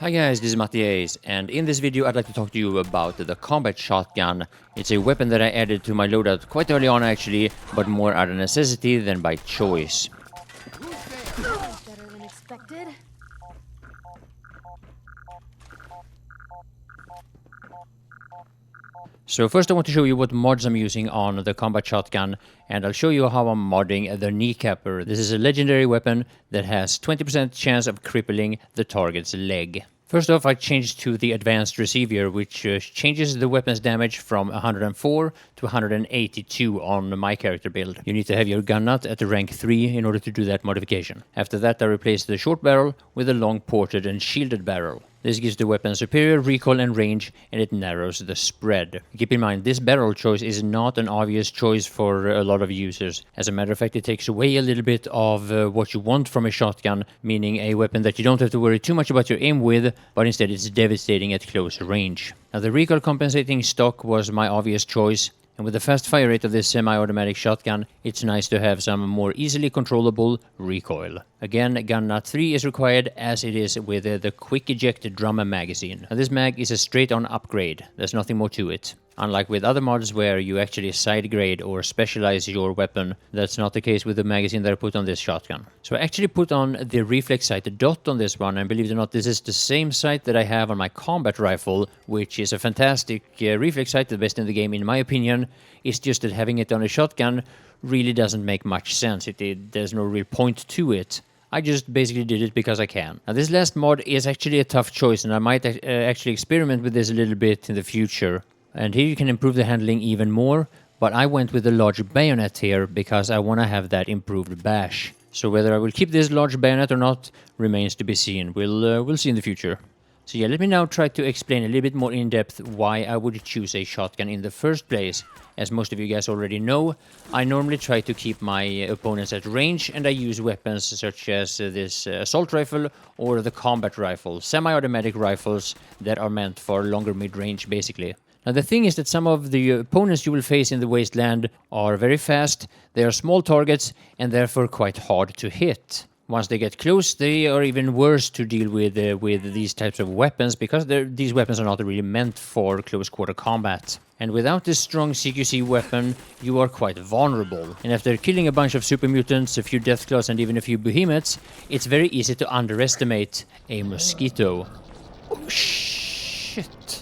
Hi guys, this is Mattias, and in this video I'd like to talk to you about the combat shotgun. It's a weapon that I added to my loadout quite early on actually, but more out of necessity than by choice. Better than expected. So first I want to show you what mods I'm using on the combat shotgun, and I'll show you how I'm modding the Kneecapper. This is a legendary weapon that has 20% chance of crippling the target's leg. First off, I changed to the advanced receiver, which changes the weapon's damage from 104 to 182 on my character build. You need to have your gun nut at rank 3 in order to do that modification. After that, I replaced the short barrel with a long ported and shielded barrel. This gives the weapon superior recoil and range, and it narrows the spread. Keep in mind, this barrel choice is not an obvious choice for a lot of users. As a matter of fact, it takes away a little bit of what you want from a shotgun, meaning a weapon that you don't have to worry too much about your aim with, but instead it's devastating at close range. Now, the recoil compensating stock was my obvious choice. And with the fast fire rate of this semi-automatic shotgun, it's nice to have some more easily controllable recoil. Again, gun nut 3 is required as it is with the quick eject drum magazine. Now, this mag is a straight-on upgrade, there's nothing more to it. Unlike with other mods where you actually side grade or specialize your weapon, that's not the case with the magazine that I put on this shotgun. So I actually put on the reflex sight dot on this one, and believe it or not, this is the same sight that I have on my combat rifle, which is a fantastic reflex sight, the best in the game in my opinion. It's just that having it on a shotgun really doesn't make much sense. There's no real point to it. I just basically did it because I can. Now, this last mod is actually a tough choice, and I might actually experiment with this a little bit in the future. And here you can improve the handling even more, but I went with a large bayonet here because I want to have that improved bash. So whether I will keep this large bayonet or not remains to be seen. We'll see in the future. So yeah, let me now try to explain a little bit more in depth why I would choose a shotgun in the first place. As most of you guys already know, I normally try to keep my opponents at range, and I use weapons such as this assault rifle or the combat rifle, semi-automatic rifles that are meant for longer mid-range basically. Now, the thing is that some of the opponents you will face in the wasteland are very fast, they are small targets, and therefore quite hard to hit. Once they get close, they are even worse to deal with these types of weapons, because these weapons are not really meant for close-quarter combat. And without this strong CQC weapon, you are quite vulnerable. And after killing a bunch of super mutants, a few deathclaws, and even a few behemoths, it's very easy to underestimate a mosquito. Oh, shit.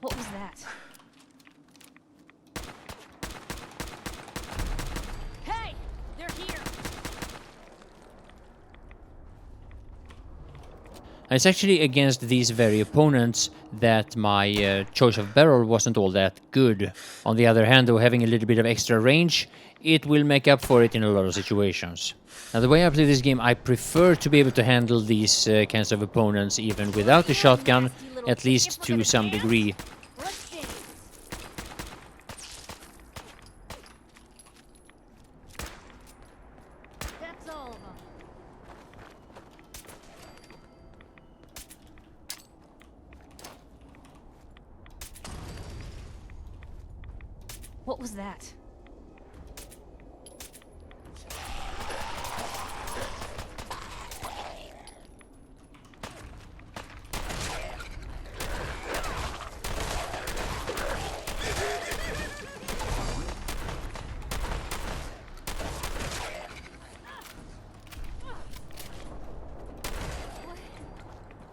What was that? Hey! They're here! It's actually against these very opponents that my choice of barrel wasn't all that good. On the other hand, though, having a little bit of extra range, it will make up for it in a lot of situations. Now, the way I play this game, I prefer to be able to handle these kinds of opponents even without the shotgun, at least to some degree. That's all of them. What was that?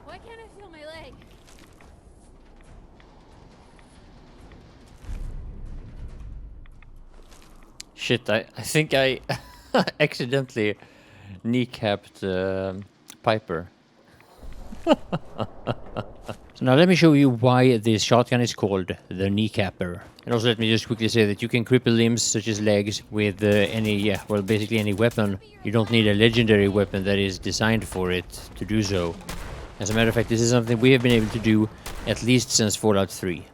Why can't I feel my leg? Shit, I think I accidentally kneecapped Piper. So now let me show you why this shotgun is called the Kneecapper. And also let me just quickly say that you can cripple limbs such as legs with basically any weapon. You don't need a legendary weapon that is designed for it to do so. As a matter of fact, this is something we have been able to do at least since Fallout 3.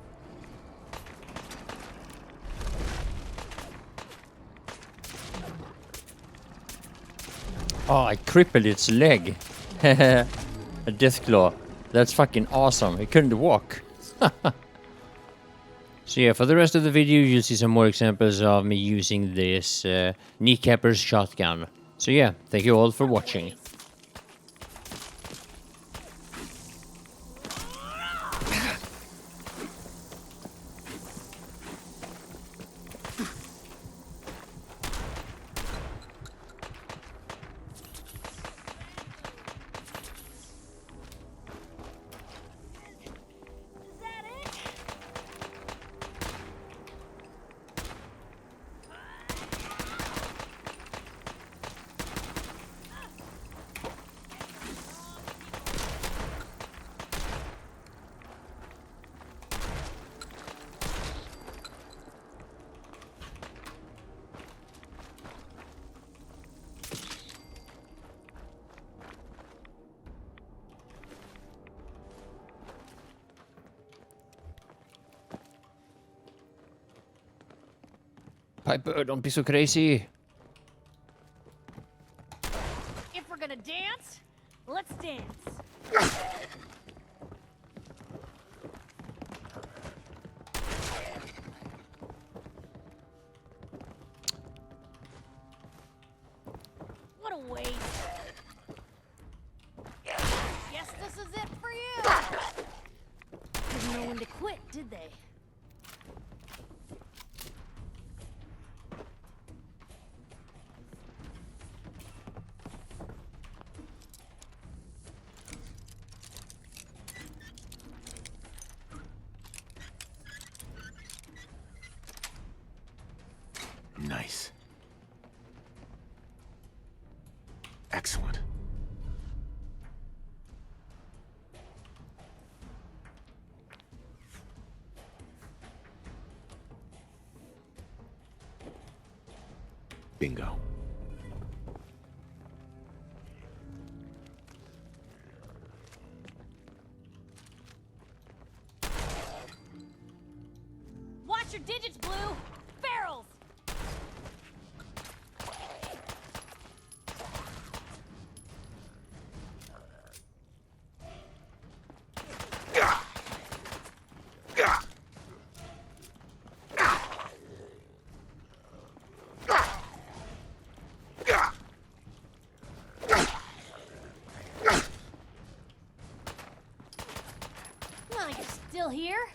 Oh, I crippled its leg. A deathclaw. That's fucking awesome. It couldn't walk. So yeah, for the rest of the video, you'll see some more examples of me using this Kneecapper's shotgun. So yeah, thank you all for watching. Is that it? Piper, don't be so crazy. If we're gonna dance, let's dance. What a waste. Guess this is it for you. Didn't know when to quit, did they? Nice. Excellent. Bingo. Watch your digits, Blue. Barrels. Well, you're still here?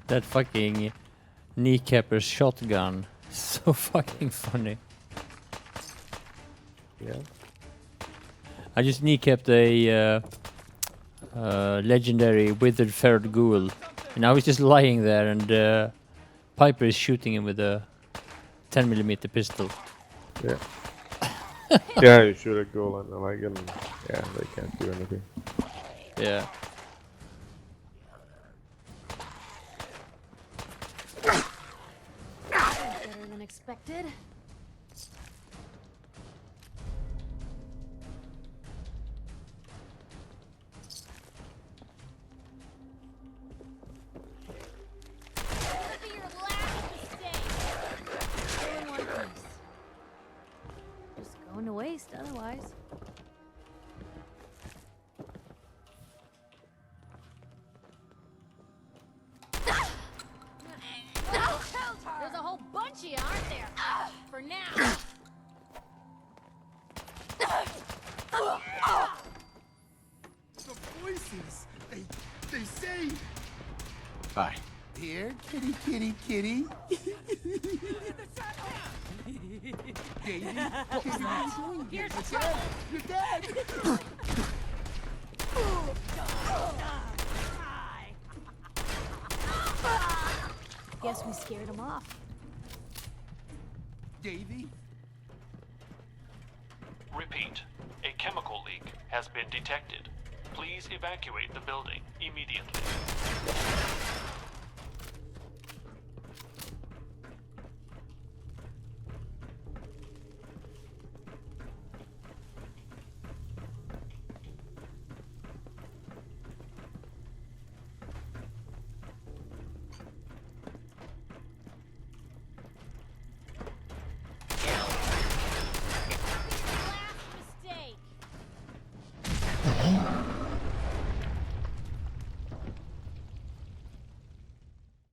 That fucking Kneecapper's shotgun. So fucking funny. Yeah. I just kneecapped a legendary withered ferret ghoul. And now he's just lying there and Piper is shooting him with a 10mm pistol. Yeah. Yeah, you shoot a goal and like, and yeah, they can't do anything. Yeah. Better than expected. That'll be your last mistake. All in one piece. Just going to waste otherwise. There's a whole bunch of you, aren't there? For now. The voices! They say, Bye. here, kitty, kitty, kitty. Davey, Here's you're trouble. dead. You're dead. Guess we scared him off. Davey, Repeat, a chemical leak has been detected. Please evacuate the building immediately.